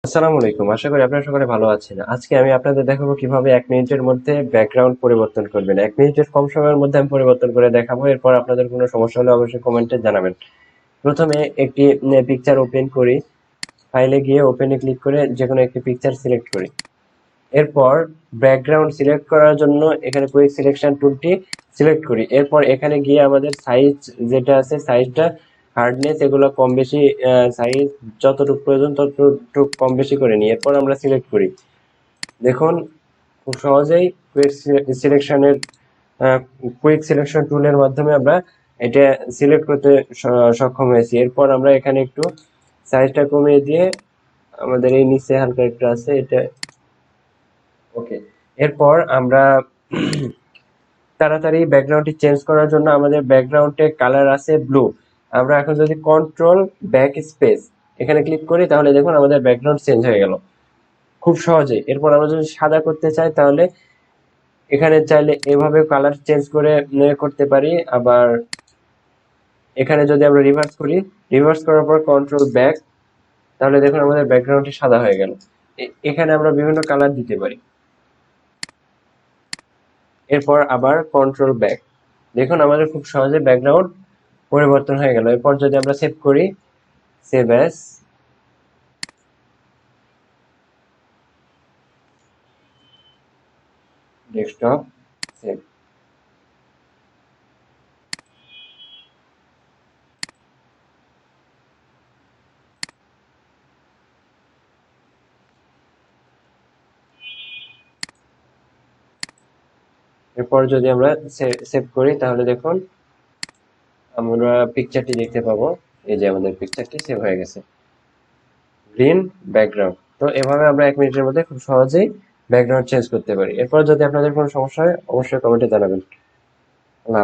আসসালামু আলাইকুম। আশা করি আপনারা সকলে ভালো আছেন। আজকে আমি আপনাদের দেখাবো কিভাবে 1 মিনিটের মধ্যে ব্যাকগ্রাউন্ড পরিবর্তন করবেন। 1 মিনিটের কম সময়ের মধ্যে আমি পরিবর্তন করে দেখাবো। এরপর আপনাদের কোনো সমস্যা হলে অবশ্যই কমেন্টে জানাবেন। প্রথমে একটি পিকচার ওপেন করি। ফাইলে গিয়ে ওপেনে ক্লিক করে যেকোনো একটি পিকচার সিলেক্ট করি। এরপর ব্যাকগ্রাউন্ড সিলেক্ট করার জন্য এখানে কুইক সিলেকশন টুলটি সিলেক্ট করি। এরপর এখানে গিয়ে আমাদের সাইজ যেটা আছে সাইজটা, হার্ডনেস এগুলো কম বেশি, সাইজ যতটুকু প্রয়োজন ততটুকু কম বেশি করে নিই। এরপর আমরা সিলেক্ট করি। দেখুন খুব সহজেই সিলেকশনের কুইক সিলেকশন টুলের মাধ্যমে আমরা এটা সিলেক্ট করতে সক্ষম হয়েছি। এরপর আমরা এখানে একটু সাইজটা কমিয়ে দিয়ে আমাদের এই নিচে হালকা একটু আছে এটা, ওকে। এরপর আমরা তাড়াতাড়ি ব্যাকগ্রাউন্ডটি চেঞ্জ করার জন্য আমাদের ব্যাকগ্রাউন্ডে কালার আছে ব্লু। আমরা এখন যদি কন্ট্রোল ব্যাক স্পেস এখানে ক্লিক করি তাহলে দেখুন আমাদের ব্যাকগ্রাউন্ড চেঞ্জ হয়ে গেল খুব সহজে। এরপর আমরা যদি সাদা করতে চাই তাহলে এখানে চাইলে এভাবে কালার চেঞ্জ করে করতে পারি। আবার এখানে যদি আমরা রিভার্স করি, রিভার্স করার পর কন্ট্রোল ব্যাক, তাহলে দেখুন আমাদের ব্যাকগ্রাউন্ডটি সাদা হয়ে গেল। এখানে আমরা বিভিন্ন কালার দিতে পারি। এরপর আবার কন্ট্রোল ব্যাক, দেখুন আমাদের খুব সহজে ব্যাকগ্রাউন্ড পরিবর্তন হয়ে গেল। এরপর যদি আমরা সেভ করি, সেভ অ্যাজ, ডেস্কটপ, সেভ। এরপর যদি আমরা সেভ করি তাহলে দেখুন আমরা পিকচারটি দেখতে পাবো। এই যে আমাদের পিকচারটি সেভ হয়ে গেছে, গ্রিন ব্যাকগ্রাউন্ড। তো এভাবে আমরা 1 মিনিটের মধ্যে খুব সহজেই ব্যাকগ্রাউন্ড চেঞ্জ করতে পারি। এরপর যদি আপনাদের কোনো সমস্যা হয় অবশ্যই কমেন্টে জানাবেন।